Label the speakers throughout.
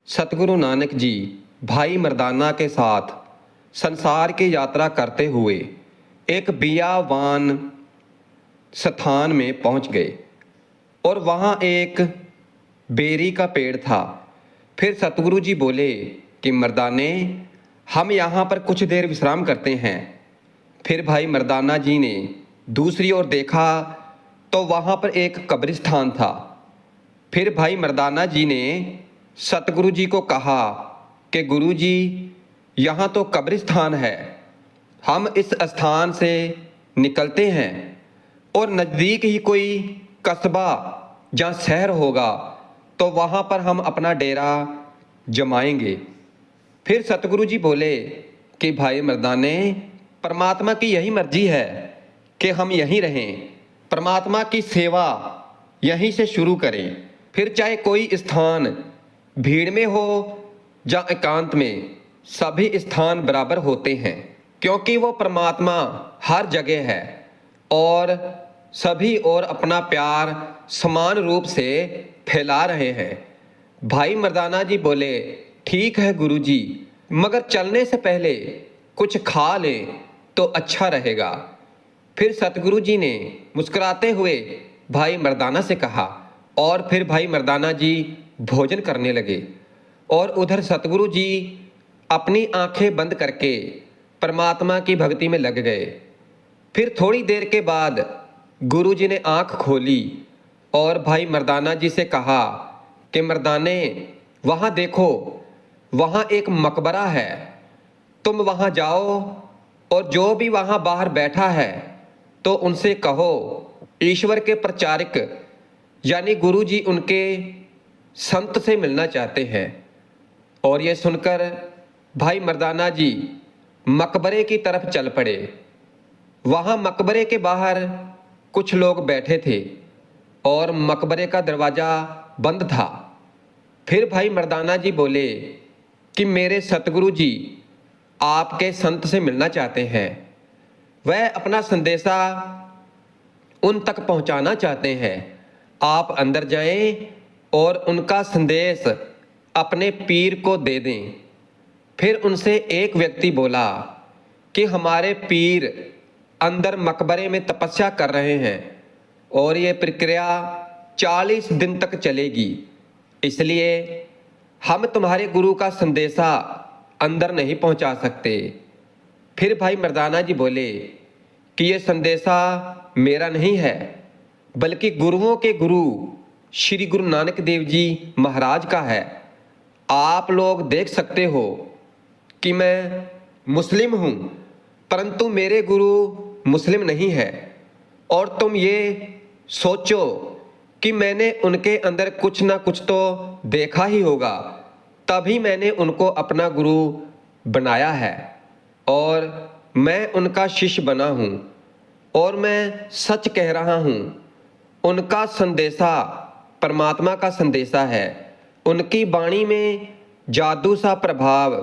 Speaker 1: सतगुरु नानक जी भाई मर्दाना के साथ संसार की यात्रा करते हुए एक बियावान स्थान में पहुंच गए और वहां एक बेरी का पेड़ था। फिर सतगुरु जी बोले कि मर्दाने, हम यहाँ पर कुछ देर विश्राम करते हैं। फिर भाई मर्दाना जी ने दूसरी ओर देखा तो वहाँ पर एक कब्रिस्तान था। फिर भाई मर्दाना जी ने सतगुरु जी को कहा कि गुरु जी, यहाँ तो कब्रिस्तान है, हम इस स्थान से निकलते हैं और नज़दीक ही कोई कस्बा या शहर होगा तो वहाँ पर हम अपना डेरा जमाएंगे। फिर सतगुरु जी बोले कि भाई मर्दाने, परमात्मा की यही मर्जी है कि हम यहीं रहें, परमात्मा की सेवा यहीं से शुरू करें। फिर चाहे कोई स्थान भीड़ में हो या एकांत में, सभी स्थान बराबर होते हैं, क्योंकि वो परमात्मा हर जगह है और सभी और अपना प्यार समान रूप से फैला रहे हैं। भाई मर्दाना जी बोले, ठीक है गुरु जी, मगर चलने से पहले कुछ खा लें तो अच्छा रहेगा। फिर सतगुरु जी ने मुस्कुराते हुए भाई मर्दाना से कहा और फिर भाई मर्दाना जी भोजन करने लगे और उधर सतगुरु जी अपनी आंखें बंद करके परमात्मा की भक्ति में लग गए। फिर थोड़ी देर के बाद गुरु जी ने आंख खोली और भाई मर्दाना जी से कहा कि मर्दाने, वहाँ देखो, वहाँ एक मकबरा है, तुम वहाँ जाओ और जो भी वहाँ बाहर बैठा है तो उनसे कहो ईश्वर के प्रचारक यानी गुरु जी उनके संत से मिलना चाहते हैं। और ये सुनकर भाई मर्दाना जी मकबरे की तरफ चल पड़े। वहाँ मकबरे के बाहर कुछ लोग बैठे थे और मकबरे का दरवाज़ा बंद था। फिर भाई मर्दाना जी बोले कि मेरे सतगुरु जी आपके संत से मिलना चाहते हैं, वह अपना संदेशा उन तक पहुंचाना चाहते हैं। आप अंदर जाएं और उनका संदेश अपने पीर को दे दें। फिर उनसे एक व्यक्ति बोला कि हमारे पीर अंदर मकबरे में तपस्या कर रहे हैं और ये प्रक्रिया 40 दिन तक चलेगी, इसलिए हम तुम्हारे गुरु का संदेशा अंदर नहीं पहुंचा सकते। फिर भाई मर्दाना जी बोले कि ये संदेशा मेरा नहीं है, बल्कि गुरुओं के गुरु श्री गुरु नानक देव जी महाराज का है। आप लोग देख सकते हो कि मैं मुस्लिम हूँ, परंतु मेरे गुरु मुस्लिम नहीं है, और तुम ये सोचो कि मैंने उनके अंदर कुछ ना कुछ तो देखा ही होगा, तभी मैंने उनको अपना गुरु बनाया है और मैं उनका शिष्य बना हूँ और मैं सच कह रहा हूँ। उनका संदेशा परमात्मा का संदेशा है, उनकी वाणी में जादू सा प्रभाव,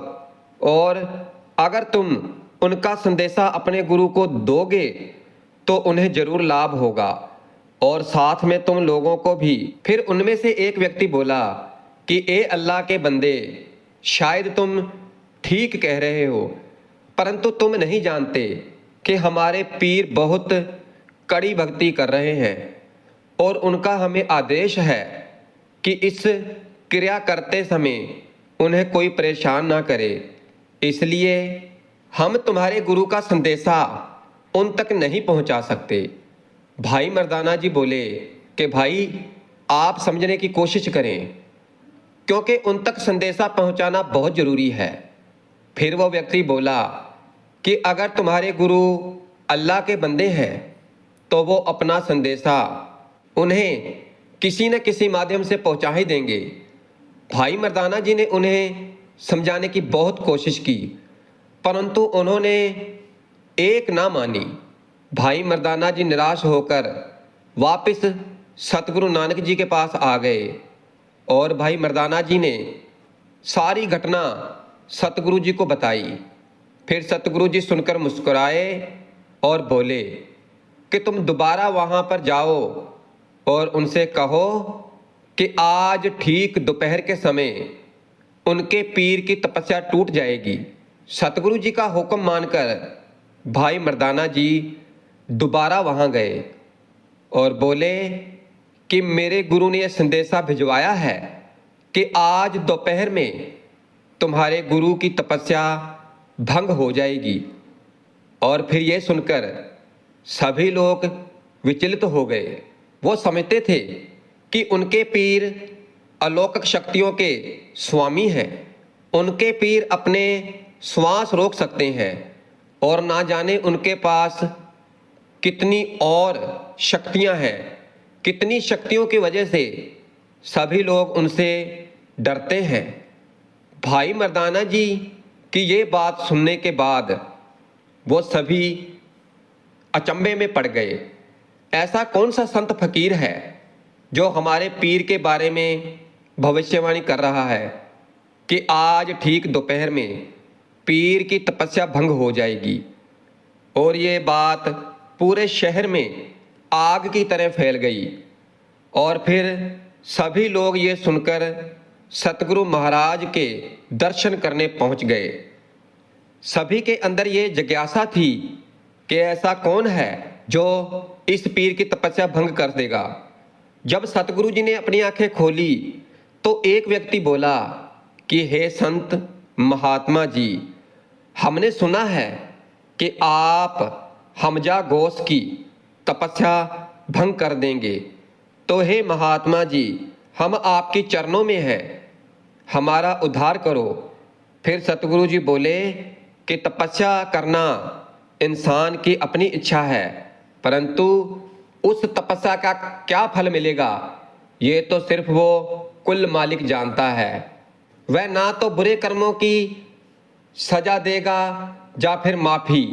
Speaker 1: और अगर तुम उनका संदेशा अपने गुरु को दोगे तो उन्हें जरूर लाभ होगा और साथ में तुम लोगों को भी। फिर उनमें से एक व्यक्ति बोला कि ए अल्लाह के बंदे, शायद तुम ठीक कह रहे हो, परंतु तुम नहीं जानते कि हमारे पीर बहुत कड़ी भक्ति कर रहे हैं और उनका हमें आदेश है कि इस क्रिया करते समय उन्हें कोई परेशान ना करे, इसलिए हम तुम्हारे गुरु का संदेशा उन तक नहीं पहुंचा सकते। भाई मर्दाना जी बोले कि भाई, आप समझने की कोशिश करें, क्योंकि उन तक संदेशा पहुंचाना बहुत ज़रूरी है। फिर वो व्यक्ति बोला कि अगर तुम्हारे गुरु अल्लाह के बंदे हैं तो वो अपना संदेशा उन्हें किसी न किसी माध्यम से पहुंचा ही देंगे। भाई मर्दाना जी ने उन्हें समझाने की बहुत कोशिश की, परंतु उन्होंने एक ना मानी। भाई मर्दाना जी निराश होकर वापस सतगुरु नानक जी के पास आ गए और भाई मर्दाना जी ने सारी घटना सतगुरु जी को बताई। फिर सतगुरु जी सुनकर मुस्कुराए और बोले कि तुम दोबारा वहाँ पर जाओ और उनसे कहो कि आज ठीक दोपहर के समय उनके पीर की तपस्या टूट जाएगी। सतगुरु जी का हुक्म मानकर भाई मर्दाना जी दोबारा वहाँ गए और बोले कि मेरे गुरु ने यह संदेशा भिजवाया है कि आज दोपहर में तुम्हारे गुरु की तपस्या भंग हो जाएगी। और फिर ये सुनकर सभी लोग विचलित हो गए। वो समझते थे कि उनके पीर अलौकिक शक्तियों के स्वामी हैं, उनके पीर अपने श्वास रोक सकते हैं और ना जाने उनके पास कितनी और शक्तियां हैं। कितनी शक्तियों की वजह से सभी लोग उनसे डरते हैं। भाई मर्दाना जी की ये बात सुनने के बाद वो सभी अचंभे में पड़ गए। ऐसा कौन सा संत फकीर है जो हमारे पीर के बारे में भविष्यवाणी कर रहा है कि आज ठीक दोपहर में पीर की तपस्या भंग हो जाएगी। और ये बात पूरे शहर में आग की तरह फैल गई। और फिर सभी लोग ये सुनकर सतगुरु महाराज के दर्शन करने पहुंच गए। सभी के अंदर ये जिज्ञासा थी कि ऐसा कौन है जो इस पीर की तपस्या भंग कर देगा। जब सतगुरु जी ने अपनी आंखें खोली तो एक व्यक्ति बोला कि हे संत महात्मा जी, हमने सुना है कि आप हमजा घोष की तपस्या भंग कर देंगे, तो हे महात्मा जी, हम आपके चरणों में हैं, हमारा उद्धार करो। फिर सतगुरु जी बोले कि तपस्या करना इंसान की अपनी इच्छा है, परंतु उस तपस्या का क्या फल मिलेगा ये तो सिर्फ वो कुल मालिक जानता है। वह ना तो बुरे कर्मों की सजा देगा या फिर माफी,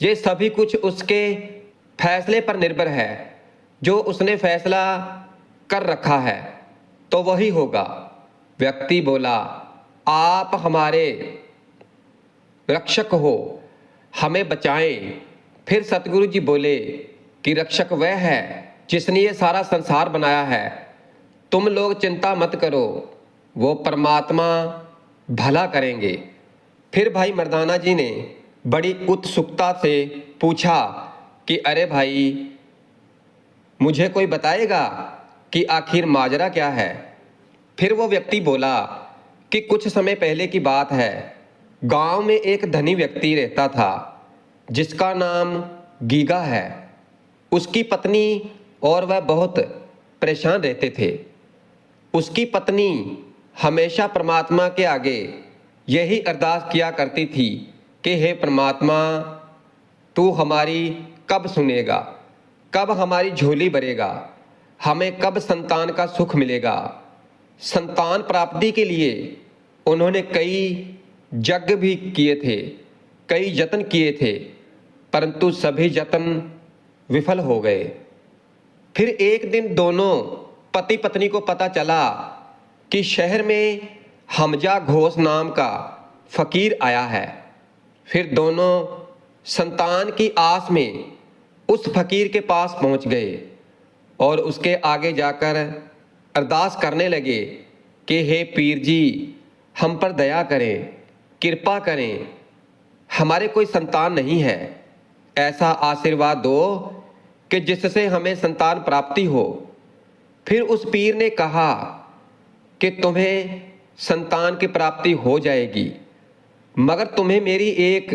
Speaker 1: ये सभी कुछ उसके फैसले पर निर्भर है। जो उसने फैसला कर रखा है तो वही होगा। व्यक्ति बोला, आप हमारे रक्षक हो, हमें बचाएं। फिर सतगुरु जी बोले कि रक्षक वह है जिसने ये सारा संसार बनाया है, तुम लोग चिंता मत करो, वो परमात्मा भला करेंगे। फिर भाई मर्दाना जी ने बड़ी उत्सुकता से पूछा कि अरे भाई, मुझे कोई बताएगा कि आखिर माजरा क्या है। फिर वो व्यक्ति बोला कि कुछ समय पहले की बात है, गांव में एक धनी व्यक्ति रहता था जिसका नाम गीगा है। उसकी पत्नी और वह बहुत परेशान रहते थे। उसकी पत्नी हमेशा परमात्मा के आगे यही अरदास किया करती थी कि हे परमात्मा, तू हमारी कब सुनेगा, कब हमारी झोली भरेगा, हमें कब संतान का सुख मिलेगा। संतान प्राप्ति के लिए उन्होंने कई यज्ञ भी किए थे, कई यत्न किए थे, परंतु सभी यत्न विफल हो गए। फिर एक दिन दोनों पति पत्नी को पता चला कि शहर में हमजा घोष नाम का फकीर आया है। फिर दोनों संतान की आस में उस फकीर के पास पहुंच गए और उसके आगे जाकर अरदास करने लगे कि हे पीर जी, हम पर दया करें, कृपा करें, हमारे कोई संतान नहीं है, ऐसा आशीर्वाद दो कि जिससे हमें संतान प्राप्ति हो। फिर उस पीर ने कहा कि तुम्हें संतान की प्राप्ति हो जाएगी, मगर तुम्हें मेरी एक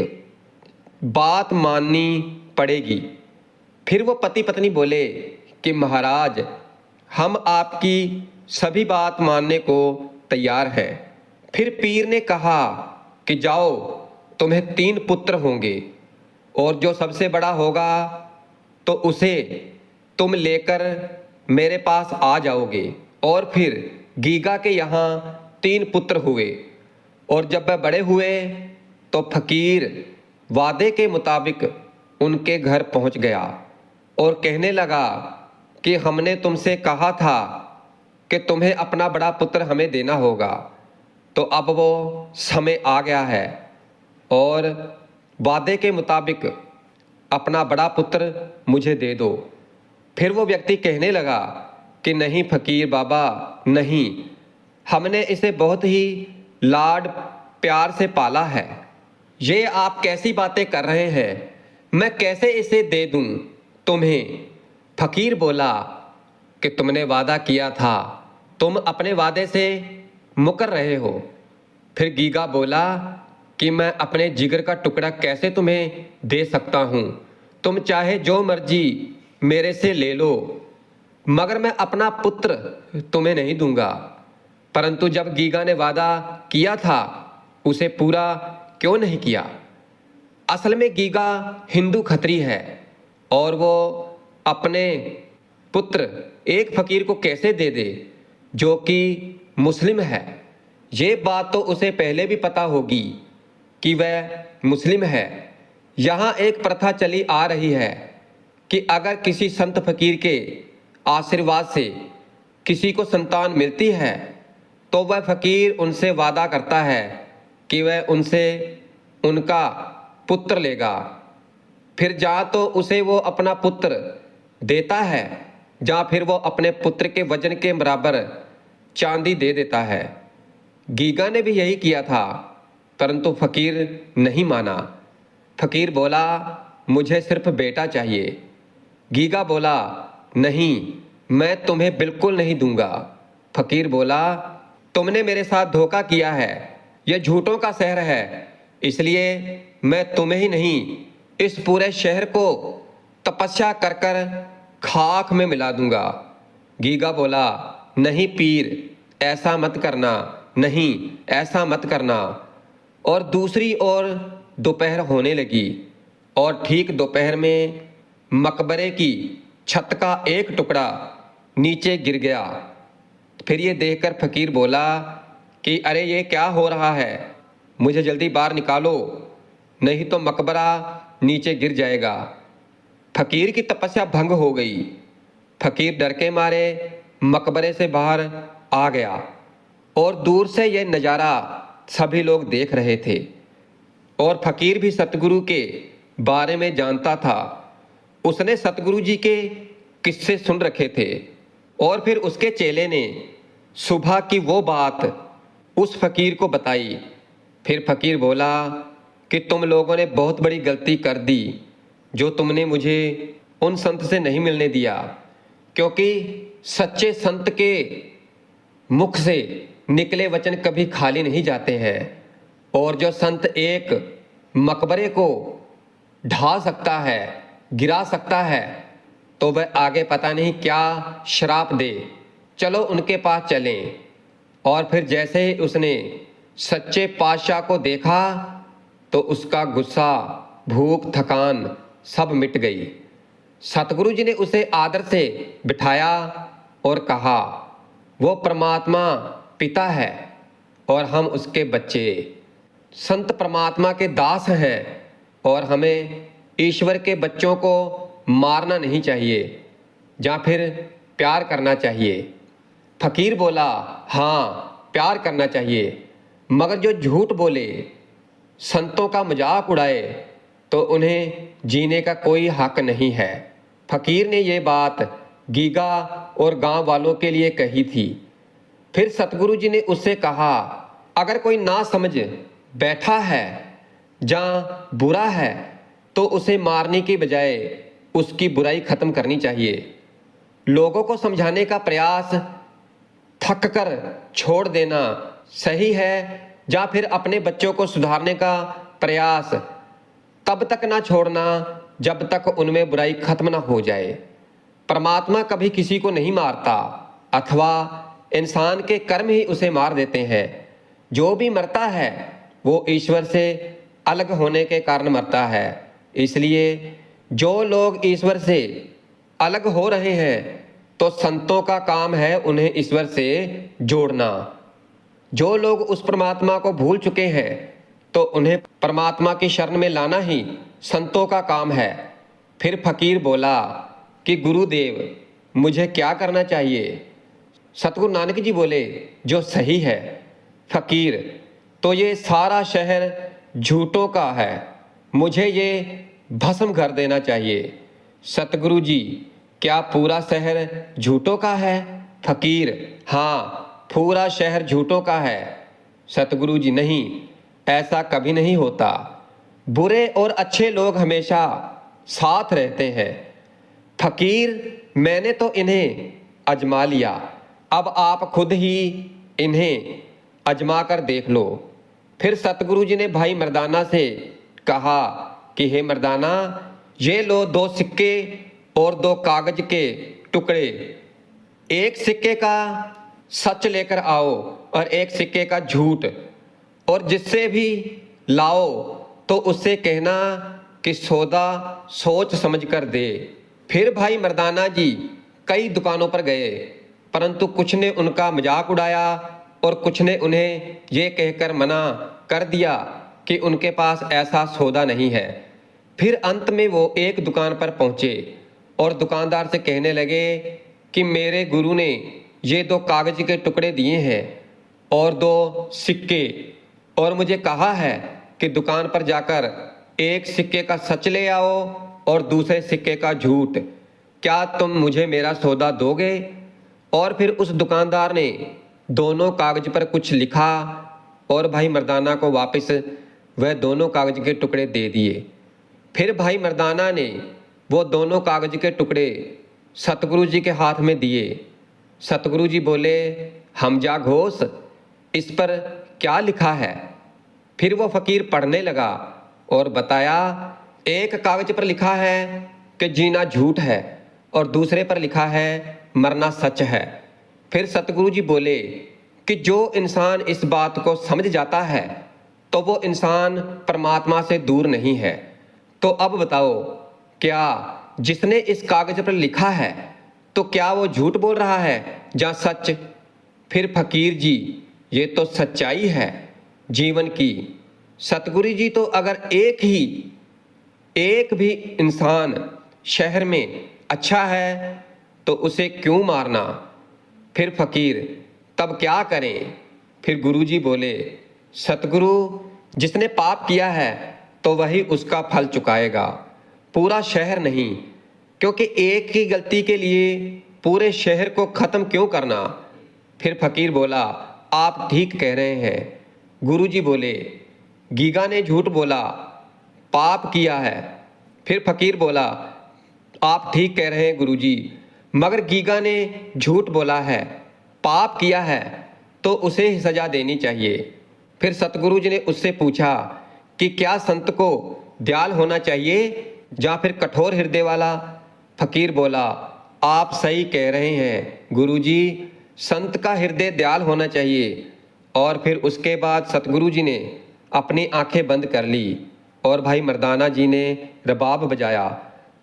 Speaker 1: बात माननी पड़ेगी। फिर वो पति पत्नी बोले कि महाराज, हम आपकी सभी बात मानने को तैयार हैं। फिर पीर ने कहा कि जाओ, तुम्हें 3 पुत्र होंगे और जो सबसे बड़ा होगा तो उसे तुम लेकर मेरे पास आ जाओगे। और फिर गीगा के यहाँ 3 पुत्र हुए और जब वह बड़े हुए तो फकीर वादे के मुताबिक उनके घर पहुंच गया और कहने लगा कि हमने तुमसे कहा था कि तुम्हें अपना बड़ा पुत्र हमें देना होगा, तो अब वो समय आ गया है और वादे के मुताबिक अपना बड़ा पुत्र मुझे दे दो। फिर वो व्यक्ति कहने लगा कि नहीं फकीर बाबा, नहीं, हमने इसे बहुत ही लाड प्यार से पाला है। ये आप कैसी बातें कर रहे हैं? मैं कैसे इसे दे दूं तुम्हें? फकीर बोला कि तुमने वादा किया था, तुम अपने वादे से मुकर रहे हो। फिर गीगा बोला कि मैं अपने जिगर का टुकड़ा कैसे तुम्हें दे सकता हूँ? तुम चाहे जो मर्जी मेरे से ले लो, मगर मैं अपना पुत्र तुम्हें नहीं दूंगा। परंतु जब गीगा ने वादा किया था, उसे पूरा क्यों नहीं किया? असल में गीगा हिंदू खत्री है और वो अपने पुत्र एक फकीर को कैसे दे दे जो कि मुस्लिम है? ये बात तो उसे पहले भी पता होगी कि वह मुस्लिम है। यहाँ एक प्रथा चली आ रही है कि अगर किसी संत फकीर के आशीर्वाद से किसी को संतान मिलती है तो वह फकीर उनसे वादा करता है कि वह उनसे उनका पुत्र लेगा। फिर जा तो उसे वो अपना पुत्र देता है, या फिर वो अपने पुत्र के वजन के बराबर चांदी दे देता है। गीगा ने भी यही किया था, परंतु फकीर नहीं माना। फकीर बोला, मुझे सिर्फ बेटा चाहिए। गीगा बोला, नहीं, मैं तुम्हें बिल्कुल नहीं दूंगा। फकीर बोला, तुमने मेरे साथ धोखा किया है, यह झूठों का शहर है, इसलिए मैं तुम्हें ही नहीं, इस पूरे शहर को तपस्या कर कर खाक में मिला दूंगा। गीगा बोला, नहीं पीर, ऐसा मत करना, नहीं ऐसा मत करना। और दूसरी ओर दोपहर होने लगी और ठीक दोपहर में मकबरे की छत का एक टुकड़ा नीचे गिर गया। फिर ये देखकर फकीर बोला कि अरे ये क्या हो रहा है, मुझे जल्दी बाहर निकालो, नहीं तो मकबरा नीचे गिर जाएगा। फकीर की तपस्या भंग हो गई। फकीर डर के मारे मकबरे से बाहर आ गया और दूर से यह नज़ारा सभी लोग देख रहे थे। और फकीर भी सतगुरु के बारे में जानता था। उसने सतगुरु जी के किस्से सुन रखे थे और फिर उसके चेले ने सुबह की वो बात उस फकीर को बताई। फिर फकीर बोला कि तुम लोगों ने बहुत बड़ी गलती कर दी जो तुमने मुझे उन संत से नहीं मिलने दिया, क्योंकि सच्चे संत के मुख से निकले वचन कभी खाली नहीं जाते हैं। और जो संत एक मकबरे को ढा सकता है, गिरा सकता है, तो वह आगे पता नहीं क्या श्राप दे। चलो उनके पास चलें। और फिर जैसे ही उसने सच्चे पातशाह को देखा तो उसका गुस्सा, भूख, थकान सब मिट गई। सतगुरु जी ने उसे आदर से बिठाया और कहा, वो परमात्मा पिता है और हम उसके बच्चे। संत परमात्मा के दास हैं और हमें ईश्वर के बच्चों को मारना नहीं चाहिए या फिर प्यार करना चाहिए। फकीर बोला, हाँ प्यार करना चाहिए, मगर जो झूठ बोले, संतों का मजाक उड़ाए, तो उन्हें जीने का कोई हक नहीं है। फकीर ने ये बात गीगा और गांव वालों के लिए कही थी। फिर सतगुरु जी ने उससे कहा, अगर कोई ना समझ बैठा है या बुरा है तो उसे मारने के बजाय उसकी बुराई खत्म करनी चाहिए। लोगों को समझाने का प्रयास थक कर छोड़ देना सही है, या फिर अपने बच्चों को सुधारने का प्रयास तब तक ना छोड़ना जब तक उनमें बुराई खत्म ना हो जाए। परमात्मा कभी किसी को नहीं मारता, अथवा इंसान के कर्म ही उसे मार देते हैं। जो भी मरता है वो ईश्वर से अलग होने के कारण मरता है। इसलिए जो लोग ईश्वर से अलग हो रहे हैं तो संतों का काम है उन्हें ईश्वर से जोड़ना। जो लोग उस परमात्मा को भूल चुके हैं तो उन्हें परमात्मा की शरण में लाना ही संतों का काम है। फिर फकीर बोला कि गुरुदेव मुझे क्या करना चाहिए? सतगुरु नानक जी बोले, जो सही है। फकीर, तो ये सारा शहर झूठों का है, मुझे ये भस्म कर देना चाहिए। सतगुरु जी, क्या पूरा शहर झूठों का है? फकीर, हाँ पूरा शहर झूठों का है। सतगुरु जी, नहीं, ऐसा कभी नहीं होता। बुरे और अच्छे लोग हमेशा साथ रहते हैं। फकीर, मैंने तो इन्हें आजमा लिया, अब आप खुद ही इन्हें आजमा कर देख लो। फिर सतगुरु जी ने भाई मर्दाना से कहा कि हे मर्दाना, ये लो 2 सिक्के और 2 कागज के टुकड़े। एक सिक्के का सच लेकर आओ और एक सिक्के का झूठ, और जिससे भी लाओ तो उससे कहना कि सौदा सोच समझ कर दे। फिर भाई मर्दाना जी कई दुकानों पर गए, परंतु कुछ ने उनका मजाक उड़ाया और कुछ ने उन्हें ये कहकर मना कर दिया कि उनके पास ऐसा सौदा नहीं है। फिर अंत में वो एक दुकान पर पहुंचे और दुकानदार से कहने लगे कि मेरे गुरु ने ये 2 कागज के टुकड़े दिए हैं और 2 सिक्के, और मुझे कहा है कि दुकान पर जाकर एक सिक्के का सच ले आओ और दूसरे सिक्के का झूठ। क्या तुम मुझे मेरा सौदा दोगे? और फिर उस दुकानदार ने दोनों कागज पर कुछ लिखा और भाई मर्दाना को वापस वह दोनों कागज के टुकड़े दे दिए। फिर भाई मर्दाना ने वो दोनों कागज के टुकड़े सतगुरु जी के हाथ में दिए। सतगुरु जी बोले, हमजा घोष, इस पर क्या लिखा है? फिर वो फकीर पढ़ने लगा और बताया, एक कागज पर लिखा है कि जीना झूठ है और दूसरे पर लिखा है मरना सच है। फिर सतगुरु जी बोले कि जो इंसान इस बात को समझ जाता है तो वो इंसान परमात्मा से दूर नहीं है। तो अब बताओ, क्या जिसने इस कागज पर लिखा है तो क्या वो झूठ बोल रहा है या सच? फिर फकीर जी, ये तो सच्चाई है जीवन की। सतगुरु जी तो अगर एक भी इंसान शहर में अच्छा है तो उसे क्यों मारना? फिर फकीर, तब क्या करें? फिर गुरुजी बोले, सतगुरु, जिसने पाप किया है तो वही उसका फल चुकाएगा, पूरा शहर नहीं, क्योंकि एक ही गलती के लिए पूरे शहर को खत्म क्यों करना? फिर फकीर बोला, आप ठीक कह रहे हैं। गुरुजी बोले, गीगा ने झूठ बोला, पाप किया है। फिर फकीर बोला, आप ठीक कह रहे हैं गुरुजी, मगर गीगा ने झूठ बोला है, पाप किया है, तो उसे ही सजा देनी चाहिए। फिर सतगुरु जी ने उससे पूछा कि क्या संत को दयाल होना चाहिए या फिर कठोर हृदय वाला? फकीर बोला, आप सही कह रहे हैं गुरुजी, संत का हृदय दयाल होना चाहिए। और फिर उसके बाद सतगुरु जी ने अपनी आंखें बंद कर ली और भाई मर्दाना जी ने रबाब बजाया,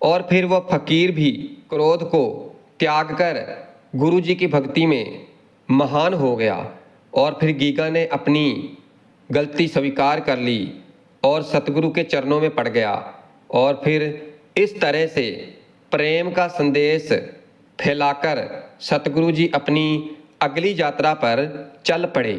Speaker 1: और फिर वह फकीर भी क्रोध को त्याग कर गुरु जी की भक्ति में महान हो गया। और फिर गीगा ने अपनी गलती स्वीकार कर ली और सतगुरु के चरणों में पड़ गया। और फिर इस तरह से प्रेम का संदेश फैलाकर सतगुरु जी अपनी अगली यात्रा पर चल पड़े।